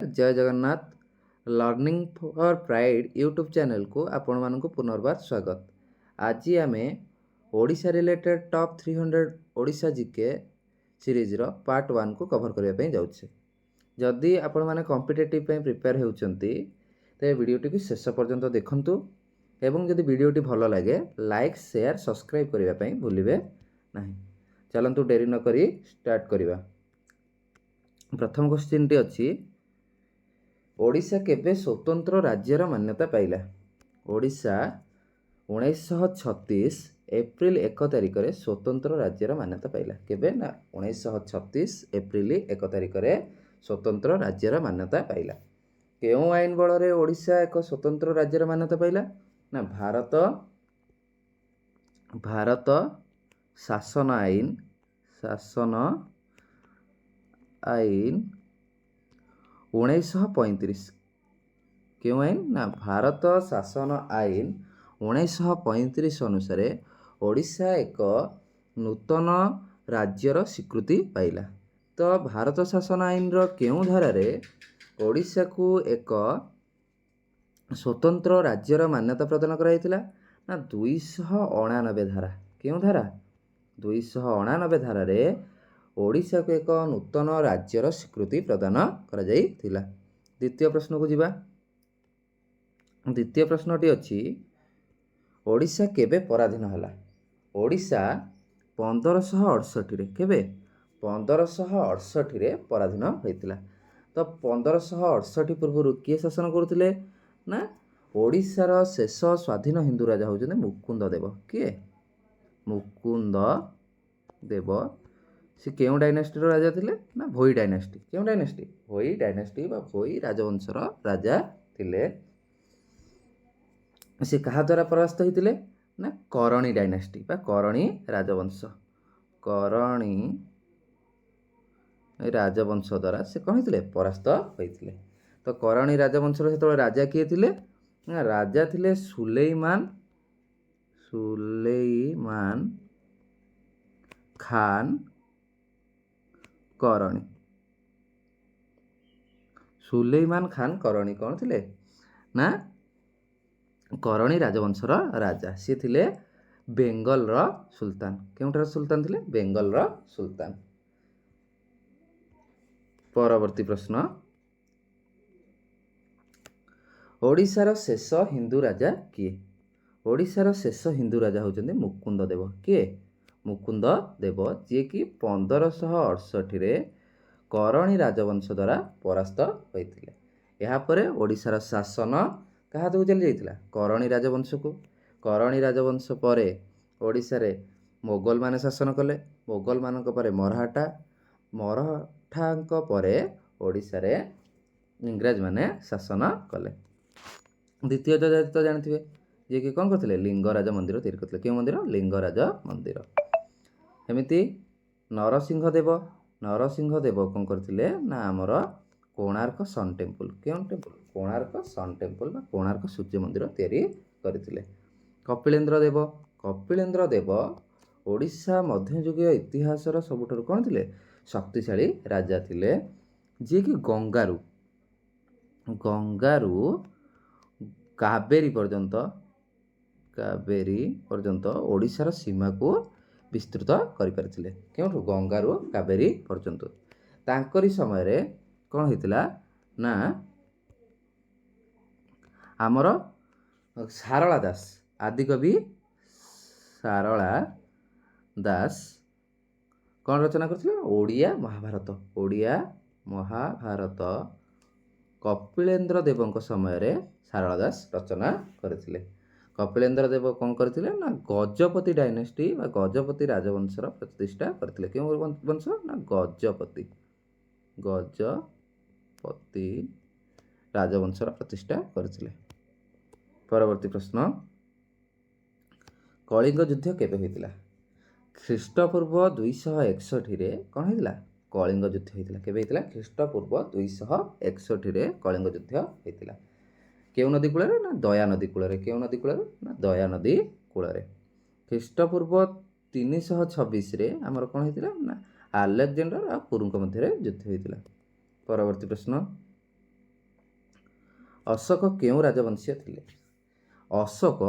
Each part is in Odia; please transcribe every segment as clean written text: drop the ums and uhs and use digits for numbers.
जय Jagannath. Learning for pride YouTube channel को आपण मानक पुनर्बार स्वागत। आज आम Odisha related top 300 Odisha GK series रो पार्ट 1 को कवर करने जाऊे। जदि आपण माने कॉम्पिटिटिव पे प्रिपेयर होउचंती ते वीडियोटी को शेष पर्यंत देखंतु एवं जदि वीडियोटी भल लगे लाइक शेयर सब्सक्राइब करने पे भूलिबे नहीं। चलंतु डेरी न करी स्टार्ट करिवा। प्रथम क्वेश्चन टी अछि ओडिशा केबे स्वतंत्र राज्यर मान्यता पाइला। ओडिशा 1936 एप्रिल 1 तारिख रे स्वतंत्र राज्यर मान्यता पाइला। केबे ना 1936 एप्रिल 1 तारिख रे स्वतंत्र राज्यर मान्यता पाइला। केउ आईन बल रे ओडिशा एक स्वतंत्र राज्यर मान्यता पाइला ना भारत शासन आईन 1935। क्यों आईन ना भारत शासन आईन 1935 अनुसार ओडिशा एक नूतन राज्यर स्वीकृति पाइला। तो भारत शासन आईन रो केउं धारा रे ओडिशा को एक स्वतंत्र राज्यर मान्यता प्रदान कराइतिला ना 299 धारा। केउं धारा 299 धारा रे ओडिशा को एक नूतन राज्यर स्वीकृति प्रदान करा जाइतिला। द्वितीय प्रश्न को जिबा। द्वितीय प्रश्नटी अछि ओडिशा केबे पराधीन हला। ओडिशा 1568 रे केबे 1568 रे पराधीन होइतिला। तो 1568 पूर्व किए शासन करुथिले ना ओडिशार शेष स्वाधीन हिंदू राजा होउछन मुकुंद देव। किए मुकुंद देव से केउ डायनेस्टी रो राजा थिले ना भोई डायनेस्टी। केउ डायनेस्टी भोई डायनेस्टी बा भोई राजवंशर राजा थिले। से कहा द्वारा परास्त होइतिले ना करणी डायनेस्टी बा करणी राजवंश। करणी राजवंश द्वारा से कौन होइतिले परास्त होइतिले। तो करणी राजवंशर सेतବେଳେ राजा किए थिले ना राजा थिले सुलेमान खान करणी। सुलेमान खान करणी कौन थिले ना करणी राजवंशर राजा। सी थिले बेंगल रो सुल्तान। केउठार सुल्तान थिले बेंगल रो सुल्तान। परवर्ती प्रश्न ओडिशार शेष हिंदू राजा किए। ओडिशार शेष हिंदू राजा होउछन्ते मुकुंद देव। किए मुकुंद देव जे कि 1568 रे करणी राजवंश द्वारा परास्त होइतिले। एहा परे ओडिशार शासन कहा तो चली जाइतिला करणी राजवंश को। करणी राजवंश परे ओडिशा रे मोगल माने शासन कले। मोगल मानक परे मराठांक परे ओडिशा रे इंग्रज माने शासन कले। द्वितीय तो जानथिबे जे कि कोन करथिले लिंगराज मंदिर तैयार करथिले। के मंदिर लिंगराज मंदिर। एमिति नरसिंह देव कोन करथिले ना हमर कोणार्क सन टेम्पल। केउं टेम्पल कोणार्क सन टेम्पल बा कोणार्क सूर्य मंदिर तैयारी करथिले। कपिलेन्द्र देव ओडिशा मध्ययुगीय इतिहासर सबुठारु कोन थिले शक्तिशाली राजा थिले। जे कि गंगारू कावेरी पर्यंत ओडिशार सीमा को विस्तृत करि परिथिले। केउठु गंगारू कावेरी पर्यंत। तांकरी समय रे कोन होइतिला ना आमर सारला दास आदिकवि सारला दास कौन रचना करथिले ओडिया महाभारत कपिलेन्द्र देवଙ୍କ ସମୟରେ ସାରଳା ଦାସ ରଚନା କରିଥିଲେ। କପିଳେନ୍ଦ୍ର ଦେବ କ'ଣ କରିଥିଲେ ନା ଗଜପତି ଡାଇନେଷ୍ଟି ବା ଗଜପତି ରାଜବଂଶର ପ୍ରତିଷ୍ଠା କରିଥିଲେ। କେଉଁ ବଂଶ ନା ଗଜପତି ରାଜବଂଶର ପ୍ରତିଷ୍ଠା କରିଥିଲେ। ପରବର୍ତ୍ତୀ ପ୍ରଶ୍ନ କଳିଙ୍ଗ ଯୁଦ୍ଧ କେବେ ହୋଇଥିଲା। ଖ୍ରୀଷ୍ଟପୂର୍ବ 261 ରେ କ'ଣ ହେଇଥିଲା କଳିଙ୍ଗ ଯୁଦ୍ଧ ହେଇଥିଲା। କେବେ ହେଇଥିଲା ଖ୍ରୀଷ୍ଟପୂର୍ବ 261 ରେ କଳିଙ୍ଗ ଯୁଦ୍ଧ ହେଇଥିଲା। କେଉଁ ନଦୀ କୂଳରେ ନା ଦୟା ନଦୀ କୂଳରେ। କେଉଁ ନଦୀ କୂଳରେ ନା ଦୟା ନଦୀ କୂଳରେ। ଖ୍ରୀଷ୍ଟପୂର୍ବ 326 ରେ ଆମର କ'ଣ ହେଇଥିଲା ନା ଆଲେକଜାଣ୍ଡର ଆଉ କୁରୁଙ୍କ ମଧ୍ୟରେ ଯୁଦ୍ଧ ହେଇଥିଲା। ପରବର୍ତ୍ତୀ ପ୍ରଶ୍ନ ଅଶୋକ କେଉଁ ରାଜବଂଶୀୟ ଥିଲେ? ଅଶୋକ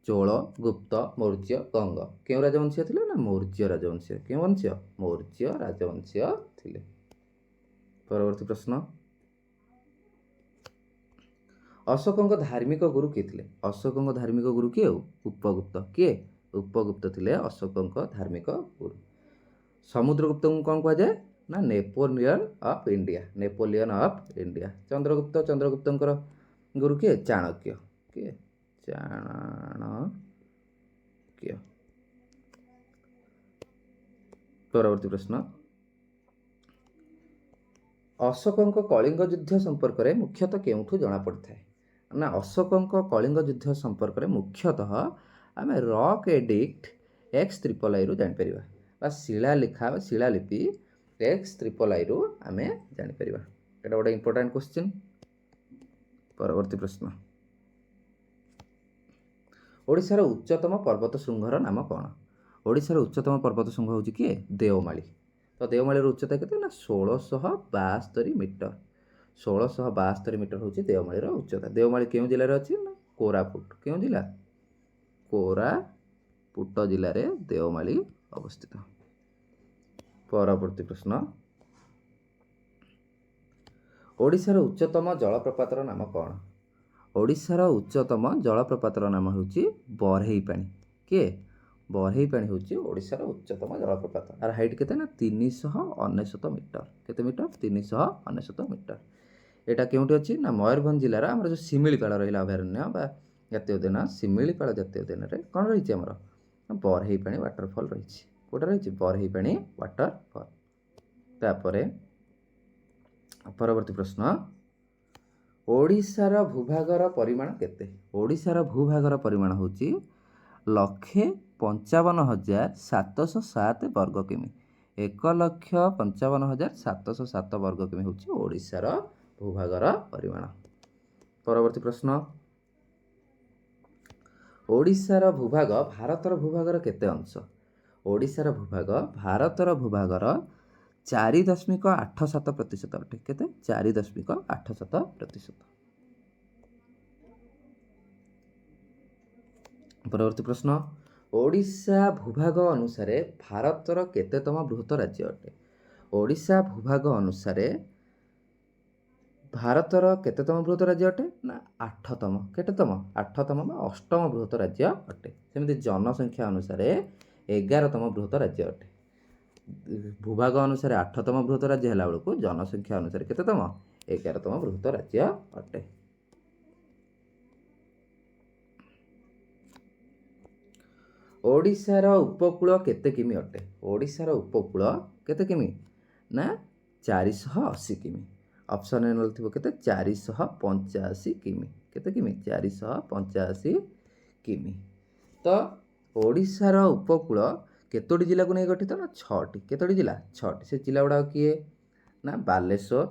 ଚୋଳ, ଗୁପ୍ତ, ମୌର୍ଯ୍ୟ, ଗଙ୍ଗ କେଉଁ ରାଜବଂଶୀୟ ଥିଲେ? ନା ମୌର୍ଯ୍ୟ ରାଜବଂଶୀୟ। କେଉଁ ବଂଶୀୟ? ମୌର୍ଯ୍ୟ ରାଜବଂଶୀୟ ଥିଲେ। ପରବର୍ତ୍ତୀ ପ୍ରଶ୍ନ, ଅଶୋକଙ୍କ ଧାର୍ମିକ ଗୁରୁ କିଏ ଥିଲେ? ଅଶୋକଙ୍କ ଧାର୍ମିକ ଗୁରୁ କିଏ? ଉପଗୁପ୍ତ। କିଏ? ଉପଗୁପ୍ତ ଥିଲେ ଅଶୋକଙ୍କ ଧାର୍ମିକ ଗୁରୁ। ସମୁଦ୍ରଗୁପ୍ତଙ୍କୁ କ'ଣ କୁହାଯାଏ? ନା Napoleon of India. Napoleon of India. ଚନ୍ଦ୍ରଗୁପ୍ତଙ୍କର ଗୁରୁ କିଏ? ଚାଣକ୍ୟ। କିଏ? ଚାଣକ୍ୟ। ପରବର୍ତ୍ତୀ ପ୍ରଶ୍ନ, ଅଶୋକଙ୍କ କଳିଙ୍ଗ ଯୁଦ୍ଧ ସମ୍ପର୍କରେ ମୁଖ୍ୟତଃ କେଉଁଠୁ ଜଣାପଡ଼ିଥାଏ? ନା ଅଶୋକଙ୍କ କଳିଙ୍ଗ ଯୁଦ୍ଧ ସମ୍ପର୍କରେ ମୁଖ୍ୟତଃ ଆମେ ରକ୍ ଏଡିକ୍ଟ X IIIରୁ ଜାଣିପାରିବା, ବା ଶିଳାଲିପି X IIIରୁ ଆମେ ଜାଣିପାରିବା। ଏଇଟା ଗୋଟେ ଇମ୍ପୋର୍ଟାଣ୍ଟ କ୍ୱେଶ୍ଚିନ୍। ପରବର୍ତ୍ତୀ ପ୍ରଶ୍ନ, ଓଡ଼ିଶାର ଉଚ୍ଚତମ ପର୍ବତ ଶୃଙ୍ଗର ନାମ କ'ଣ? ଓଡ଼ିଶାର ଉଚ୍ଚତମ ପର୍ବତ ଶୃଙ୍ଗ ହେଉଛି କିଏ? ଦେଓମାଳି। ତ ଦେଓମାଳିର ଉଚ୍ଚତା କେତେ? ନା 1672 ମିଟର। 1672 ମିଟର ହେଉଛି ଦେଓମାଳିର ଉଚ୍ଚତା। ଦେଓମାଳି କେଉଁ ଜିଲ୍ଲାରେ ଅଛି? ନା କୋରାପୁଟ। କେଉଁ ଜିଲ୍ଲା? କୋରାପୁଟ ଜିଲ୍ଲାରେ ଦେଓମାଳି ଅବସ୍ଥିତ। ପରବର୍ତ୍ତୀ ପ୍ରଶ୍ନ, ଓଡ଼ିଶାର ଉଚ୍ଚତମ ଜଳପ୍ରପାତର ନାମ କ'ଣ? ଓଡ଼ିଶାର ଉଚ୍ଚତମ ଜଳପ୍ରପାତର ନାମ ହେଉଛି ବରେହିପାଣି। କିଏ? ବରେହିପାଣି ହେଉଛି ଓଡ଼ିଶାର ଉଚ୍ଚତମ ଜଳପ୍ରପାତ। ଆର ହାଇଟ୍ କେତେ? ନା 399 ମିଟର। କେତେ ମିଟର? 399 ମିଟର। ଏଇଟା କେଉଁଠି ଅଛି? ନା ମୟୂରଭଞ୍ଜ ଜିଲ୍ଲାର ଆମର ଯେଉଁ ଶିମିଳିପାଳ ରହିଲା ଅଭୟାରଣ୍ୟ ବା ଜାତୀୟ ଉଦ୍ୟାନ, ଶିମିଳିପାଳ ଜାତୀୟ ଉଦ୍ୟାନରେ କ'ଣ ରହିଛି? ଆମର ବରେହିପାଣି ୱାଟରଫଲ୍ ରହିଛି। କେଉଁଟା ରହିଛି? ବରେହିପାଣି ୱାଟରଫଲ୍। ତାପରେ ପରବର୍ତ୍ତୀ ପ୍ରଶ୍ନ, ଓଡ଼ିଶାର ଭୂଭାଗର ପରିମାଣ କେତେ? ଓଡ଼ିଶାର ଭୂଭାଗର ପରିମାଣ ହେଉଛି 1,55,707 ବର୍ଗ କିମି। 1,55,707 ବର୍ଗ କିମି ହେଉଛି ଓଡ଼ିଶାର ଭୂଭାଗର ପରିମାଣ। ପରବର୍ତ୍ତୀ ପ୍ରଶ୍ନ, ଓଡ଼ିଶାର ଭୂଭାଗ ଭାରତର ଭୂଭାଗର କେତେ ଅଂଶ? ଓଡ଼ିଶାର ଭୂଭାଗ ଭାରତର ଭୂଭାଗର 4.87% ଅଟେ। କେତେ? 4.87%। ପରବର୍ତ୍ତୀ ପ୍ରଶ୍ନ, ଓଡ଼ିଶା ଭୂଭାଗ ଅନୁସାରେ ଭାରତର କେତେତମ ବୃହତ ରାଜ୍ୟ ଅଟେ? ଓଡ଼ିଶା ଭୂଭାଗ ଅନୁସାରେ ଭାରତର କେତେତମ ବୃହତ ରାଜ୍ୟ ଅଟେ? ନା 8ତମ। କେତେତମ? 8ତମ ବା 8ମ ବୃହତ ରାଜ୍ୟ ଅଟେ। ସେମିତି ଜନସଂଖ୍ୟା ଅନୁସାରେ 11ତମ ବୃହତ ରାଜ୍ୟ ଅଟେ। ଭୂଭାଗ ଅନୁସାରେ 8ତମ ବୃହତ ରାଜ୍ୟ ହେଲା ବେଳକୁ ଜନସଂଖ୍ୟା ଅନୁସାରେ କେତେତମ? 11ତମ ବୃହତ ରାଜ୍ୟ ଅଟେ। ଓଡ଼ିଶାର ଉପକୂଳ କେତେ କିମି ଅଟେ? ଓଡ଼ିଶାର ଉପକୂଳ କେତେ କିମି? ନା 480 କିମି। ଅପସନ୍ ଏ ଥିବ କେତେ? 485 କିମି। କେତେ କିମି? 485 କିମି। ତ ଓଡ଼ିଶାର ଉପକୂଳ କେତୋଟି ଜିଲ୍ଲାକୁ ନେଇ ଗଠିତ? ନା 6ଟି। କେତୋଟି ଜିଲ୍ଲା? 6ଟି। ସେ ଜିଲ୍ଲା ଗୁଡ଼ାକ କିଏ? ନା ବାଲେଶ୍ୱର,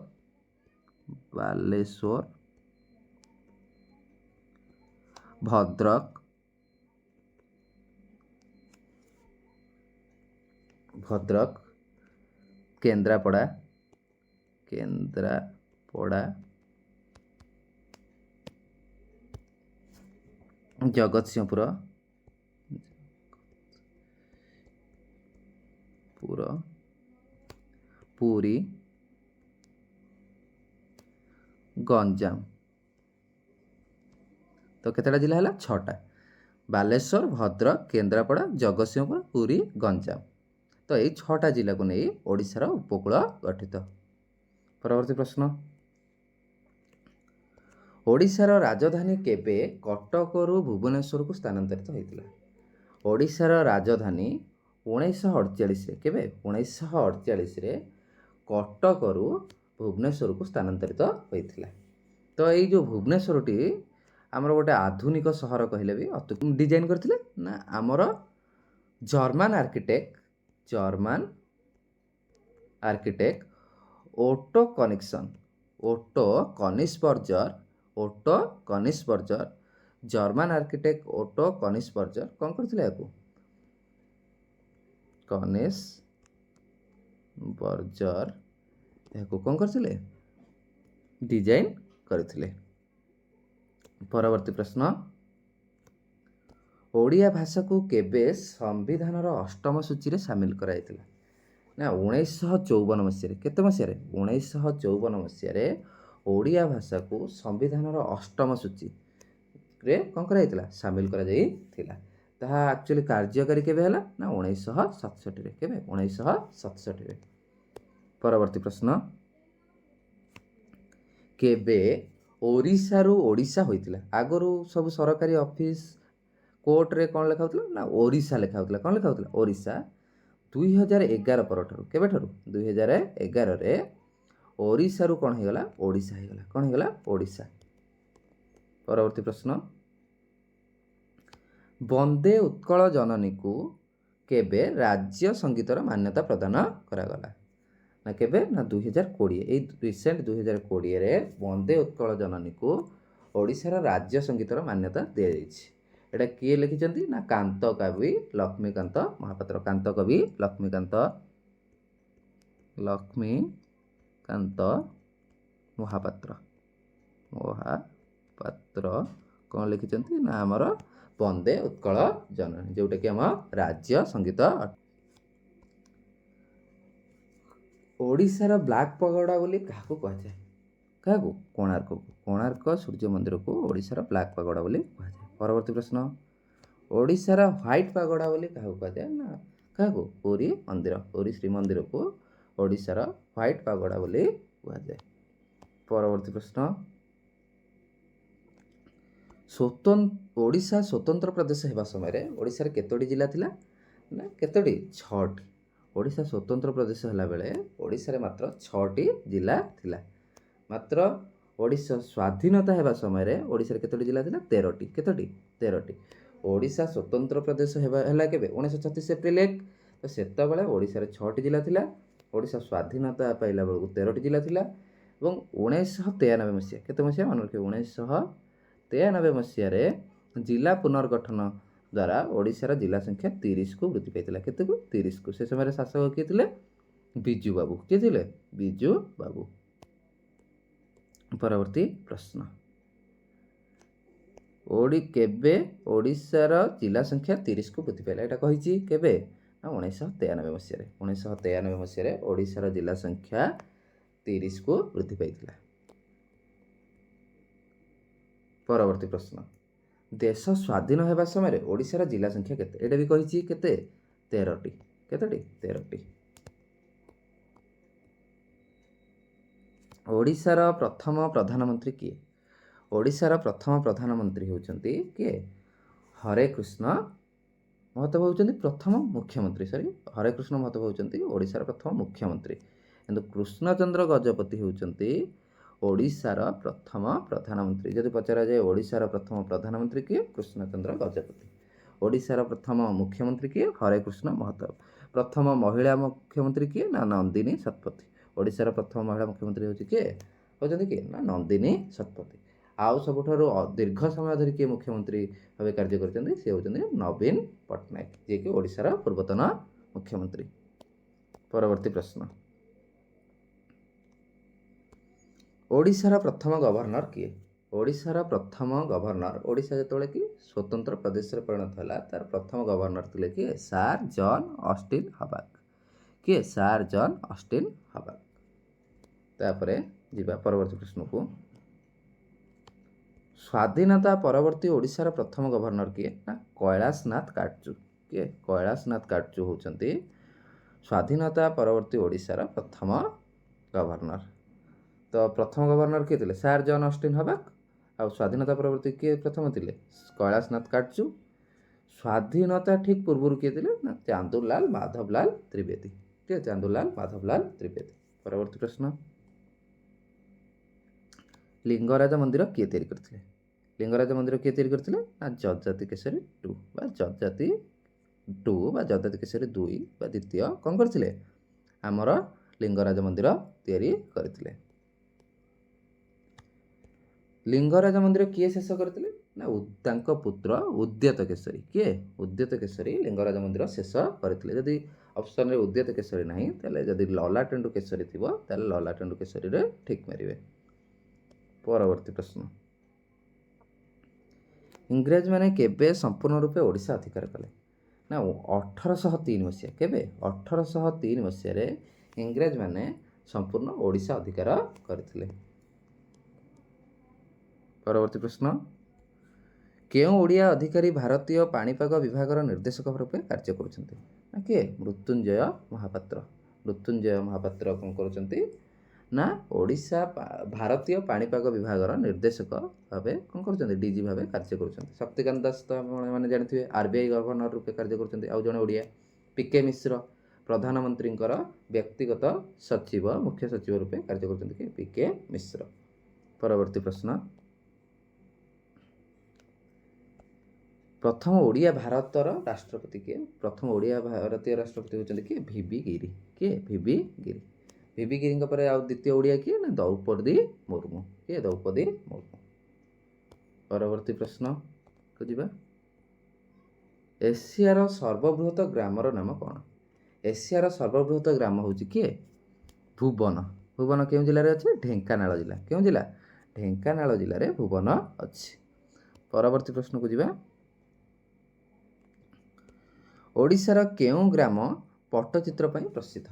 ଭଦ୍ରକ, କେନ୍ଦ୍ରାପଡ଼ା, ଜଗତସିଂହପୁର, ପୁରୀ, ଗଞ୍ଜାମ। ତ କେତେଟା ଜିଲ୍ଲା ହେଲା? 6ଟା। ବାଲେଶ୍ୱର, ଭଦ୍ରକ, କେନ୍ଦ୍ରାପଡ଼ା, ଜଗତସିଂହପୁର, ପୁରୀ, ଗଞ୍ଜାମ। ତ ଏଇ 6ଟା ଜିଲ୍ଲାକୁ ନେଇ ଓଡ଼ିଶାର ଉପକୂଳ ଗଠିତ। ପରବର୍ତ୍ତୀ ପ୍ରଶ୍ନ, ଓଡ଼ିଶାର ରାଜଧାନୀ କେବେ କଟକରୁ ଭୁବନେଶ୍ୱରକୁ ସ୍ଥାନାନ୍ତରିତ ହୋଇଥିଲା? ଓଡ଼ିଶାର ରାଜଧାନୀ 1948ରେ। କେବେ? 1948ରେ କଟକରୁ ଭୁବନେଶ୍ୱରକୁ ସ୍ଥାନାନ୍ତରିତ ହୋଇଥିଲା। ତ ଏଇ ଯେଉଁ ଭୁବନେଶ୍ୱରଟି ଆମର ଗୋଟେ ଆଧୁନିକ ସହର କହିଲେ ବି ଡିଜାଇନ୍ କରିଥିଲେ? ନା ଆମର German architect Otto Koenigsberger German architect Otto Koenigsberger କ'ଣ କରିଥିଲେ? ଏହାକୁ କ'ଣ କରିଥିଲେ? ଡିଜାଇନ୍ କରିଥିଲେ। ପରବର୍ତ୍ତୀ ପ୍ରଶ୍ନ, ଓଡ଼ିଆ ଭାଷାକୁ କେବେ ସମ୍ବିଧାନର ଅଷ୍ଟମ ସୂଚୀରେ ସାମିଲ କରାଯାଇଥିଲା? ନା 1954 ମସିହାରେ। କେତେ ମସିହାରେ? 1954 ମସିହାରେ ଓଡ଼ିଆ ଭାଷାକୁ ସମ୍ବିଧାନର ଅଷ୍ଟମ ସୂଚୀରେ କ'ଣ କରାଯାଇଥିଲା? ସାମିଲ କରାଯାଇଥିଲା। ତାହା ଆକ୍ଚୁଆଲି କାର୍ଯ୍ୟକାରୀ କେବେ ହେଲା? ନା 1967ରେ। କେବେ? 1967ରେ। ପରବର୍ତ୍ତୀ ପ୍ରଶ୍ନ, କେବେ ଓଡ଼ିଶାରୁ ଓଡ଼ିଶା ହୋଇଥିଲା? ଆଗରୁ ସବୁ ସରକାରୀ ଅଫିସ କୋର୍ଟରେ କ'ଣ ଲେଖା ହେଉଥିଲା? ନା ଓଡ଼ିଶା ଲେଖା ହେଉଥିଲା। କ'ଣ ଲେଖା ହେଉଥିଲା? ଓଡ଼ିଶା। 2011 ପରଠାରୁ, କେବେଠାରୁ? 2011ରେ ଓଡ଼ିଶାରୁ କ'ଣ ହେଇଗଲା? ଓଡ଼ିଶା ହେଇଗଲା। କ'ଣ ହେଇଗଲା? ଓଡ଼ିଶା। ପରବର୍ତ୍ତୀ ପ୍ରଶ୍ନ, ବନ୍ଦେ ଉତ୍କଳ ଜନନୀକୁ କେବେ ରାଜ୍ୟ ସଙ୍ଗୀତର ମାନ୍ୟତା ପ୍ରଦାନ କରାଗଲା? ନା କେବେ? ନା 2020। ଏଇ ରିସେଣ୍ଟ 2020ରେ ବନ୍ଦେ ଉତ୍କଳ ଜନନୀକୁ ଓଡ଼ିଶାର ରାଜ୍ୟ ସଙ୍ଗୀତର ମାନ୍ୟତା ଦିଆଯାଇଛି। ଏଇଟା କିଏ ଲେଖିଛନ୍ତି? ନା କାନ୍ତ କବି ଲକ୍ଷ୍ମୀକାନ୍ତ ମହାପାତ୍ର। କାନ୍ତ କବି ଲକ୍ଷ୍ମୀକାନ୍ତ ମହାପାତ୍ର କ'ଣ ଲେଖିଛନ୍ତି? ନା ଆମର ବନ୍ଦେ ଉତ୍କଳ ଜନନୀ, ଯେଉଁଟାକି ଆମ ରାଜ୍ୟ ସଙ୍ଗୀତ। ଓଡ଼ିଶାର ବ୍ଲାକ୍ ପଗୋଡ଼ା ବୋଲି କାହାକୁ କୁହାଯାଏ? କାହାକୁ? କୋଣାର୍କକୁ। କୋଣାର୍କ ସୂର୍ଯ୍ୟ ମନ୍ଦିରକୁ ଓଡ଼ିଶାର ବ୍ଲାକ୍ ପାଗୋଡ଼ା ବୋଲି କୁହାଯାଏ। ପରବର୍ତ୍ତୀ ପ୍ରଶ୍ନ, ଓଡ଼ିଶାର ହ୍ୱାଇଟ୍ ପାଗୋଡ଼ା ବୋଲି କାହାକୁ କୁହାଯାଏ? ନା କାହାକୁ? ପୁରୀ ମନ୍ଦିର। ପୁରୀ ଶ୍ରୀମନ୍ଦିରକୁ ଓଡ଼ିଶାର ହ୍ୱାଇଟ୍ ପାଗୋଡ଼ା ବୋଲି କୁହାଯାଏ। ପରବର୍ତ୍ତୀ ପ୍ରଶ୍ନ, ଓଡ଼ିଶା ସ୍ୱତନ୍ତ୍ର ପ୍ରଦେଶ ହେବା ସମୟରେ ଓଡ଼ିଶାରେ କେତୋଟି ଜିଲ୍ଲା ଥିଲା? ନା କେତୋଟି? 6ଟି। ଓଡ଼ିଶା ସ୍ୱତନ୍ତ୍ର ପ୍ରଦେଶ ହେଲା ବେଳେ ଓଡ଼ିଶାରେ ମାତ୍ର 6ଟି ଜିଲ୍ଲା ଥିଲା। ମାତ୍ର ଓଡ଼ିଶା ସ୍ୱାଧୀନତା ହେବା ସମୟରେ ଓଡ଼ିଶାରେ କେତୋଟି ଜିଲ୍ଲା ଥିଲା? 13ଟି। କେତୋଟି? 13ଟି। ଓଡ଼ିଶା ସ୍ୱତନ୍ତ୍ର ପ୍ରଦେଶ ହେଲା କେବେ? 1936 ଏପ୍ରିଲ 1। ତ ସେତେବେଳେ ଓଡ଼ିଶାରେ 6ଟି ଜିଲ୍ଲା ଥିଲା। ଓଡ଼ିଶା ସ୍ୱାଧୀନତା ପାଇଲା ବେଳକୁ 13ଟି ଜିଲ୍ଲା ଥିଲା। ଏବଂ 1993 ମସିହା, କେତେ ମସିହା ମନେ ରଖିବେ? 1993 ମସିହାରେ ଜିଲ୍ଲା ପୁନର୍ଗଠନ ଦ୍ୱାରା ଓଡ଼ିଶାର ଜିଲ୍ଲା ସଂଖ୍ୟା 30କୁ ବୃଦ୍ଧି ପାଇଥିଲା। କେତେକୁ? 30କୁ। ସେ ସମୟରେ ଶାସକ କିଏ ଥିଲେ? ବିଜୁ ବାବୁ। କିଏ ଥିଲେ? ବିଜୁ ବାବୁ। ପରବର୍ତ୍ତୀ ପ୍ରଶ୍ନ, କେବେ ଓଡ଼ିଶାର ଜିଲ୍ଲା ସଂଖ୍ୟା 30କୁ ବୃଦ୍ଧି ପାଇଲା? ଏଇଟା କହିଛି କେବେ? ନା 1993 ମସିହାରେ। 1993 ମସିହାରେ ଓଡ଼ିଶାର ଜିଲ୍ଲା ସଂଖ୍ୟା 30କୁ ବୃଦ୍ଧି ପାଇଥିଲା। ପରବର୍ତ୍ତୀ ପ୍ରଶ୍ନ, ଦେଶ ସ୍ୱାଧୀନ ହେବା ସମୟରେ ଓଡ଼ିଶାର ଜିଲ୍ଲା ସଂଖ୍ୟା କେତେ? ଏଇଟା ବି କହିଛି କେତେ? 13ଟି। କେତୋଟି? 13ଟି। ଓଡ଼ିଶାର ପ୍ରଥମ ପ୍ରଧାନମନ୍ତ୍ରୀ କିଏ? ଓଡ଼ିଶାର ପ୍ରଥମ ପ୍ରଧାନମନ୍ତ୍ରୀ ହେଉଛନ୍ତି କିଏ? ହରେକୃଷ୍ଣ ମହତାବ ହେଉଛନ୍ତି ପ୍ରଥମ ମୁଖ୍ୟମନ୍ତ୍ରୀ। ହରେକୃଷ୍ଣ ମହତାବ ହେଉଛନ୍ତି ଓଡ଼ିଶାର ପ୍ରଥମ ମୁଖ୍ୟମନ୍ତ୍ରୀ। କିନ୍ତୁ କୃଷ୍ଣଚନ୍ଦ୍ର ଗଜପତି ହେଉଛନ୍ତି ଓଡ଼ିଶାର ପ୍ରଥମ ପ୍ରଧାନମନ୍ତ୍ରୀ। ଯଦି ପଚରାଯାଏ ଓଡ଼ିଶାର ପ୍ରଥମ ପ୍ରଧାନମନ୍ତ୍ରୀ କିଏ? କୃଷ୍ଣଚନ୍ଦ୍ର ଗଜପତି। ଓଡ଼ିଶାର ପ୍ରଥମ ମୁଖ୍ୟମନ୍ତ୍ରୀ କିଏ? ହରେକୃଷ୍ଣ ମହତାବ। ପ୍ରଥମ ମହିଳା ମୁଖ୍ୟମନ୍ତ୍ରୀ କିଏ? ନା ନନ୍ଦିନୀ ଶତପଥୀ। ଓଡ଼ିଶାର ପ୍ରଥମ ମହିଳା ମୁଖ୍ୟମନ୍ତ୍ରୀ ହେଉଛି କିଏ? ହେଉଛନ୍ତି କିଏ? ନା ନନ୍ଦିନୀ ଶତପଥୀ। ଆଉ ସବୁଠାରୁ ଦୀର୍ଘ ସମୟ ଧରି କିଏ ମୁଖ୍ୟମନ୍ତ୍ରୀ ଭାବେ କାର୍ଯ୍ୟ କରିଛନ୍ତି? ସେ ହେଉଛନ୍ତି ନବୀନ ପଟ୍ଟନାୟକ, ଯିଏକି ଓଡ଼ିଶାର ପୂର୍ବତନ ମୁଖ୍ୟମନ୍ତ୍ରୀ। ପରବର୍ତ୍ତୀ ପ୍ରଶ୍ନ, ଓଡ଼ିଶାର ପ୍ରଥମ ଗଭର୍ଣ୍ଣର କିଏ? ଓଡ଼ିଶାର ପ୍ରଥମ ଗଭର୍ଣ୍ଣର, ଓଡ଼ିଶା ଯେତେବେଳେ କି ସ୍ୱତନ୍ତ୍ର ପ୍ରଦେଶରେ ପରିଣତ ହେଲା, ତାର ପ୍ରଥମ ଗଭର୍ଣ୍ଣର ଥିଲେ କିଏ? ସାର୍ ଜନ୍ ଅଷ୍ଟିନ ହବାର୍ଡ। କିଏ? ସାର୍ ଜନ୍ ଅଷ୍ଟିନ ହବାର୍ଡ। ତାପରେ ଯିବା ପରବର୍ତ୍ତୀ ପ୍ରଶ୍ନକୁ, ସ୍ୱାଧୀନତା ପରବର୍ତ୍ତୀ ଓଡ଼ିଶାର ପ୍ରଥମ ଗଭର୍ଣ୍ଣର କିଏ? ନା କୈଳାସନାଥ କାଟଜୁ। କିଏ? କୈଳାସନାଥ କାଟଜୁ ହେଉଛନ୍ତି ସ୍ୱାଧୀନତା ପରବର୍ତ୍ତୀ ଓଡ଼ିଶାର ପ୍ରଥମ ଗଭର୍ଣ୍ଣର। ତ ପ୍ରଥମ ଗଭର୍ଣ୍ଣର କିଏ ଥିଲେ? Sir John Austin Hubbard. ଆଉ ସ୍ୱାଧୀନତା ପରବର୍ତ୍ତୀ କିଏ ପ୍ରଥମ ଥିଲେ? କୈଳାସନାଥ କାଟଜୁ। ସ୍ୱାଧୀନତା ଠିକ୍ ପୂର୍ବରୁ କିଏ ଥିଲେ? ନା ଚାନ୍ଦୁଲାଲ ମାଧବଲାଲ ତ୍ରିବେଦୀ। କିଏ? ଚାନ୍ଦୁଲାଲ ମାଧବଲାଲ ତ୍ରିବେଦୀ। ପରବର୍ତ୍ତୀ ପ୍ରଶ୍ନ, ଲିଙ୍ଗରାଜ ମନ୍ଦିର କିଏ ତିଆରି କରିଥିଲେ? ଲିଙ୍ଗରାଜ ମନ୍ଦିର କିଏ ତିଆରି କରିଥିଲେ? ନା ଯଯାତି କେଶରୀ 2 ବା ଯଯାତି କେଶରୀ 2 ବା ଦ୍ୱିତୀୟ କ'ଣ କରିଥିଲେ? ଆମର ଲିଙ୍ଗରାଜ ମନ୍ଦିର ତିଆରି କରିଥିଲେ। ଲିଙ୍ଗରାଜ ମନ୍ଦିର କିଏ ଶେଷ କରିଥିଲେ? ନା ତାଙ୍କ ପୁତ୍ର ଉଦ୍ୟତ କେଶରୀ। କିଏ? ଉଦ୍ୟତ କେଶରୀ ଲିଙ୍ଗରାଜ ମନ୍ଦିର ଶେଷ କରିଥିଲେ। ଯଦି ଅପସନରେ ଉଦ୍ୟତ କେଶରୀ ନାହିଁ, ତାହେଲେ ଯଦି ଲଲାଟେଣ୍ଡୁ କେଶରୀ ଥିବ, ତାହେଲେ ଲଲାଟେଣ୍ଡୁ କେଶରୀରେ ଠିକ୍ ମାରିବେ। ପରବର୍ତ୍ତୀ ପ୍ରଶ୍ନ, ଇଂରେଜମାନେ କେବେ ସମ୍ପୂର୍ଣ୍ଣ ରୂପେ ଓଡ଼ିଶା ଅଧିକାର କଲେ? ନା 1803 ମସିହା। କେବେ? 1803 ମସିହାରେ ଇଂରେଜମାନେ ସମ୍ପୂର୍ଣ୍ଣ ଓଡ଼ିଶା ଅଧିକାର କରିଥିଲେ। ପରବର୍ତ୍ତୀ ପ୍ରଶ୍ନ, କେଉଁ ଓଡ଼ିଆ ଅଧିକାରୀ ଭାରତୀୟ ପାଣିପାଗ ବିଭାଗର ନିର୍ଦ୍ଦେଶକ ରୂପେ କାର୍ଯ୍ୟ କରୁଛନ୍ତି? ନା କିଏ? ମୃତ୍ୟୁଞ୍ଜୟ ମହାପାତ୍ର। ମୃତ୍ୟୁଞ୍ଜୟ ମହାପାତ୍ର କ'ଣ କରୁଛନ୍ତି? ନା ଭାରତୀୟ ପାଣିପାଗ ବିଭାଗର ନିର୍ଦ୍ଦେଶକ ଭାବେ କ'ଣ କରୁଛନ୍ତି? ଡିଜି ଭାବେ କାର୍ଯ୍ୟ କରୁଛନ୍ତି। ଶକ୍ତିକାନ୍ତ ଦାସ ତ ଆପଣମାନେ ଜାଣିଥିବେ RBI ଗଭର୍ଣ୍ଣର ରୂପେ କାର୍ଯ୍ୟ କରୁଛନ୍ତି, ଆଉ ଜଣେ ଓଡ଼ିଆ। PK ମିଶ୍ର ପ୍ରଧାନମନ୍ତ୍ରୀଙ୍କର ବ୍ୟକ୍ତିଗତ ସଚିବ, ମୁଖ୍ୟ ସଚିବ ରୂପେ କାର୍ଯ୍ୟ କରୁଛନ୍ତି କି? PK ମିଶ୍ର। ପରବର୍ତ୍ତୀ ପ୍ରଶ୍ନ, ପ୍ରଥମ ଓଡ଼ିଆ ଭାରତର ରାଷ୍ଟ୍ରପତି କିଏ? ପ୍ରଥମ ଓଡ଼ିଆ ଭାରତୀୟ ରାଷ୍ଟ୍ରପତି ହେଉଛନ୍ତି କିଏ? VV ଗିରି। କିଏ? VV ଗିରି। VV ଗିରିଙ୍କ ପରେ ଆଉ ଦ୍ୱିତୀୟ ଓଡ଼ିଆ କିଏ? ନା ଦ୍ରୌପଦୀ ମୁର୍ମୁ। କିଏ? ଦ୍ରୌପଦୀ ମୁର୍ମୁ। ପରବର୍ତ୍ତୀ ପ୍ରଶ୍ନକୁ ଯିବା। ଏସିଆର ସର୍ବବୃହତ ଗ୍ରାମର ନାମ କ'ଣ? ଏସିଆର ସର୍ବବୃହତ ଗ୍ରାମ ହେଉଛି କିଏ? ଭୁବନ। ଭୁବନ କେଉଁ ଜିଲ୍ଲାରେ ଅଛି? ଢେଙ୍କାନାଳ ଜିଲ୍ଲା। କେଉଁ ଜିଲ୍ଲା? ଢେଙ୍କାନାଳ ଜିଲ୍ଲାରେ ଭୁବନ ଅଛି। ପରବର୍ତ୍ତୀ ପ୍ରଶ୍ନକୁ ଯିବା। ଓଡ଼ିଶାର କେଉଁ ଗ୍ରାମ ପଟ୍ଟଚିତ୍ର ପାଇଁ ପ୍ରସିଦ୍ଧ?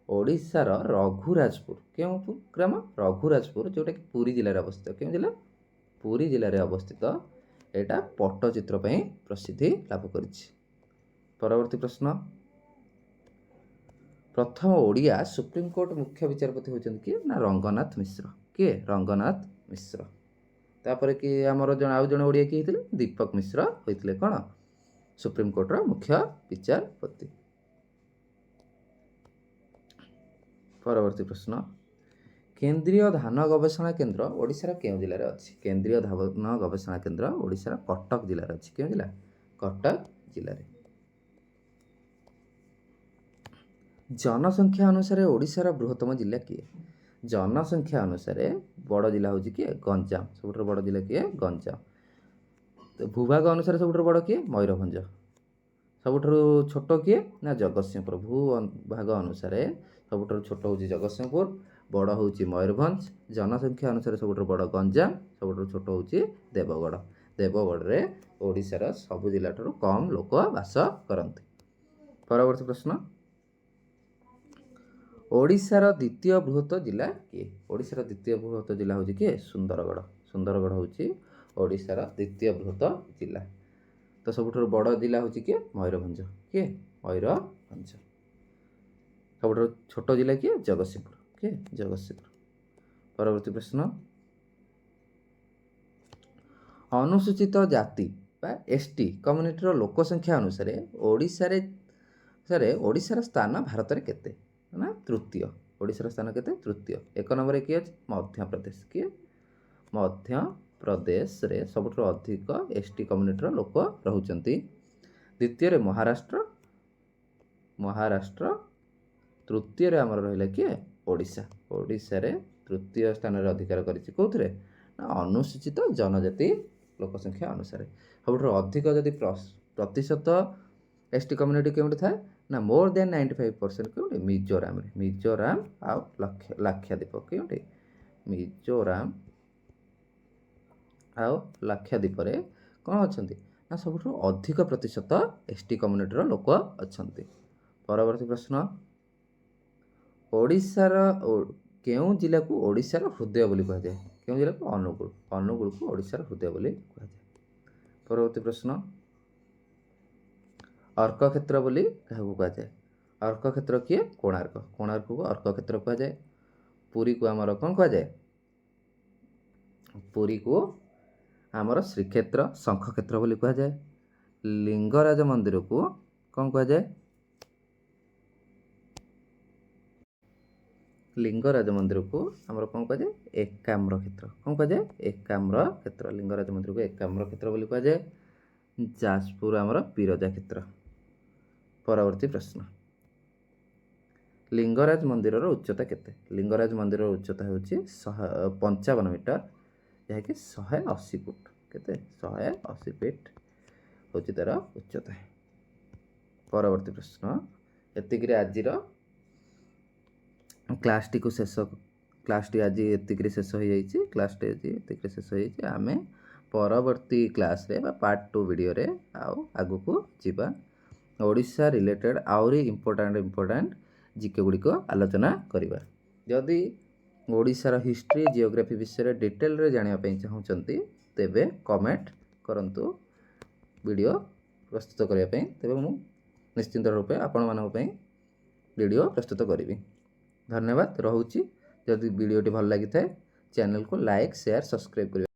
ଓଡ଼ିଶାର ରଘୁରାଜପୁର। କେଉଁ ଗ୍ରାମ? ରଘୁରାଜପୁର, ଯେଉଁଟାକି ପୁରୀ ଜିଲ୍ଲାରେ ଅବସ୍ଥିତ। କେଉଁ ଜିଲ୍ଲା? ପୁରୀ ଜିଲ୍ଲାରେ ଅବସ୍ଥିତ। ଏଇଟା ପଟ୍ଟଚିତ୍ର ପାଇଁ ପ୍ରସିଦ୍ଧି ଲାଭ କରିଛି। ପରବର୍ତ୍ତୀ ପ୍ରଶ୍ନ, ପ୍ରଥମ ଓଡ଼ିଆ ସୁପ୍ରିମକୋର୍ଟ ମୁଖ୍ୟ ବିଚାରପତି ହେଉଛନ୍ତି କିଏ? ନା ରଙ୍ଗନାଥ ମିଶ୍ର। କିଏ? ରଙ୍ଗନାଥ ମିଶ୍ର। ତାପରେ କି ଆମର ଆଉ ଜଣେ ଓଡ଼ିଆ କିଏ ହେଇଥିଲେ? ଦୀପକ ମିଶ୍ର ହୋଇଥିଲେ କ'ଣ? ସୁପ୍ରିମକୋର୍ଟର ମୁଖ୍ୟ ବିଚାରପତି। ପରବର୍ତ୍ତୀ ପ୍ରଶ୍ନ, କେନ୍ଦ୍ରୀୟ ଧାନ ଗବେଷଣା କେନ୍ଦ୍ର ଓଡ଼ିଶାର କେଉଁ ଜିଲ୍ଲାରେ ଅଛି? କେନ୍ଦ୍ରୀୟ ଧାନ ଗବେଷଣା କେନ୍ଦ୍ର ଓଡ଼ିଶାର କଟକ ଜିଲ୍ଲାରେ ଅଛି। କେଉଁ ଜିଲ୍ଲା? କଟକ ଜିଲ୍ଲାରେ। ଜନସଂଖ୍ୟା ଅନୁସାରେ ଓଡ଼ିଶାର ବୃହତ୍ତମ ଜିଲ୍ଲା କିଏ? ଜନସଂଖ୍ୟା ଅନୁସାରେ ବଡ଼ ଜିଲ୍ଲା ହେଉଛି କିଏ? ଗଞ୍ଜାମ। ସବୁଠାରୁ ବଡ଼ ଜିଲ୍ଲା କିଏ? ଗଞ୍ଜାମ। ଭୂଭାଗ ଅନୁସାରେ ସବୁଠାରୁ ବଡ଼ କିଏ? ମୟୂରଭଞ୍ଜ। ସବୁଠାରୁ ଛୋଟ କିଏ? ନା ଜଗତସିଂହପୁର। ଭୂଭାଗ ଅନୁସାରେ ସବୁଠାରୁ ଛୋଟ ହେଉଛି ଜଗତସିଂହପୁର, ବଡ଼ ହେଉଛି ମୟୂରଭଞ୍ଜ। ଜନସଂଖ୍ୟା ଅନୁସାରେ ସବୁଠାରୁ ବଡ଼ ଗଞ୍ଜାମ, ସବୁଠାରୁ ଛୋଟ ହେଉଛି ଦେବଗଡ଼। ଦେବଗଡ଼ରେ ଓଡ଼ିଶାର ସବୁ ଜିଲ୍ଲାଠାରୁ କମ୍ ଲୋକ ବାସ କରନ୍ତି। ପରବର୍ତ୍ତୀ ପ୍ରଶ୍ନ, ଓଡ଼ିଶାର ଦ୍ୱିତୀୟ ବୃହତ ଜିଲ୍ଲା କିଏ? ଓଡ଼ିଶାର ଦ୍ୱିତୀୟ ବୃହତ ଜିଲ୍ଲା ହେଉଛି କିଏ? ସୁନ୍ଦରଗଡ଼। ସୁନ୍ଦରଗଡ଼ ହେଉଛି ଓଡ଼ିଶାର ଦ୍ୱିତୀୟ ବୃହତ ଜିଲ୍ଲା। ତ ସବୁଠାରୁ ବଡ଼ ଜିଲ୍ଲା ହେଉଛି କିଏ? ମୟୂରଭଞ୍ଜ। କିଏ? ମୟୂରଭଞ୍ଜ। ସବୁଠାରୁ ଛୋଟ ଜିଲ୍ଲା କିଏ? ଜଗତସିଂହପୁର। କିଏ? ଜଗତସିଂହପୁର। ପରବର୍ତ୍ତୀ ପ୍ରଶ୍ନ, ଅନୁସୂଚିତ ଜାତି ବା ST କମ୍ୟୁନିଟିର ଲୋକ ସଂଖ୍ୟା ଅନୁସାରେ ଓଡ଼ିଶାର ସ୍ଥାନ ଭାରତରେ କେତେ? ନା ତୃତୀୟ। ଓଡ଼ିଶାର ସ୍ଥାନ କେତେ? ତୃତୀୟ। ଏକ ନମ୍ବରରେ କିଏ ଅଛି? ମଧ୍ୟପ୍ରଦେଶ। କିଏ? ମଧ୍ୟପ୍ରଦେଶରେ ସବୁଠାରୁ ଅଧିକ ST କମ୍ୟୁନିଟିର ଲୋକ ରହୁଛନ୍ତି। ଦ୍ୱିତୀୟରେ ମହାରାଷ୍ଟ୍ର। ତୃତୀୟରେ ଆମର ରହିଲା କିଏ? ଓଡ଼ିଶା। ଓଡ଼ିଶାରେ ତୃତୀୟ ସ୍ଥାନରେ ଅଧିକାର କରିଛି। କେଉଁଥିରେ? ନା ଅନୁସୂଚିତ ଜନଜାତି ଲୋକ ସଂଖ୍ୟା ଅନୁସାରେ। ସବୁଠାରୁ ଅଧିକ ଯଦି ପ୍ରତିଶତ ST କମ୍ୟୁନିଟି କେଉଁଠି ଥାଏ? ନା ମୋର୍ ଦେନ୍ 95% କେଉଁଠି? ମିଜୋରାମରେ। ମିଜୋରାମ ଆଉ ଲାକ୍ଷାଦ୍ୱୀପ। କେଉଁଠି? ମିଜୋରାମ ଆଉ ଲାକ୍ଷାଦ୍ୱୀପରେ କ'ଣ ଅଛନ୍ତି? ନା ସବୁଠାରୁ ଅଧିକ ପ୍ରତିଶତ ST କମ୍ୟୁନିଟିର ଲୋକ ଅଛନ୍ତି। ପରବର୍ତ୍ତୀ ପ୍ରଶ୍ନ, ଓଡ଼ିଶାର କେଉଁ ଜିଲ୍ଲାକୁ ଓଡ଼ିଶାର ହୃଦୟ ବୋଲି କୁହାଯାଏ? କେଉଁ ଜିଲ୍ଲାକୁ? ଅନୁଗୁଳ। ଅନୁଗୁଳକୁ ଓଡ଼ିଶାର ହୃଦୟ ବୋଲି କୁହାଯାଏ। ପରବର୍ତ୍ତୀ ପ୍ରଶ୍ନ, ଅର୍କକ୍ଷେତ୍ର ବୋଲି କାହାକୁ କୁହାଯାଏ? ଅର୍କକ୍ଷେତ୍ର କିଏ? କୋଣାର୍କ। କୋଣାର୍କକୁ ଅର୍କକ୍ଷେତ୍ର କୁହାଯାଏ। ପୁରୀକୁ ଆମର କ'ଣ କୁହାଯାଏ? ପୁରୀକୁ ଆମର ଶ୍ରୀକ୍ଷେତ୍ର, ଶଙ୍ଖକ୍ଷେତ୍ର ବୋଲି କୁହାଯାଏ। ଲିଙ୍ଗରାଜ ମନ୍ଦିରକୁ କ'ଣ କୁହାଯାଏ? ଲିଙ୍ଗରାଜ ମନ୍ଦିରକୁ ଆମର କ'ଣ କୁହାଯାଏ? ଏକାମ୍ର କ୍ଷେତ୍ର। କ'ଣ କୁହାଯାଏ? ଏକାମ୍ର କ୍ଷେତ୍ର। ଲିଙ୍ଗରାଜ ମନ୍ଦିରକୁ ଏକାମ୍ର କ୍ଷେତ୍ର ବୋଲି କୁହାଯାଏ। ଯାଜପୁର ଆମର ବିରଜା କ୍ଷେତ୍ର। ପରବର୍ତ୍ତୀ ପ୍ରଶ୍ନ, ଲିଙ୍ଗରାଜ ମନ୍ଦିରର ଉଚ୍ଚତା କେତେ? ଲିଙ୍ଗରାଜ ମନ୍ଦିରର ଉଚ୍ଚତା ହେଉଛି 55 ମିଟର, ଯାହାକି 180 ଫୁଟ। କେତେ? 180 ଫିଟ ହେଉଛି ତା'ର ଉଚ୍ଚତା। ପରବର୍ତ୍ତୀ ପ୍ରଶ୍ନ, ଏତିକିରେ ଆଜିର କ୍ଲାସ୍ଟି ଆଜି ଏତିକିରେ ଶେଷ ହୋଇଯାଇଛି। ଆମେ ପରବର୍ତ୍ତୀ କ୍ଲାସ୍ରେ ବା ପାର୍ଟ 2 ଭିଡ଼ିଓରେ ଆଉ ଆଗକୁ ଯିବା। ଓଡ଼ିଶା ରିଲେଟେଡ୍ ଆହୁରି ଇମ୍ପୋର୍ଟାଣ୍ଟ ଜିକେ ଗୁଡ଼ିକ ଆଲୋଚନା କରିବା। ଯଦି ଓଡ଼ିଶାର ହିଷ୍ଟ୍ରି ଜିଓଗ୍ରାଫି ବିଷୟରେ ଡିଟେଲରେ ଜାଣିବା ପାଇଁ ଚାହୁଁଛନ୍ତି ତେବେ କମେଣ୍ଟ କରନ୍ତୁ ଭିଡ଼ିଓ ପ୍ରସ୍ତୁତ କରିବା ପାଇଁ। ତେବେ ମୁଁ ନିଶ୍ଚିନ୍ତ ରୂପେ ଆପଣମାନଙ୍କ ପାଇଁ ଭିଡ଼ିଓ ପ୍ରସ୍ତୁତ କରିବି। ଧନ୍ୟବାଦ ରହୁଛି। ଯଦି ଭିଡ଼ିଓଟି ଭଲ ଲାଗିଥାଏ ଚ୍ୟାନେଲକୁ ଲାଇକ୍ ସେୟାର ସବସ୍କ୍ରାଇବ୍ କରିବେ।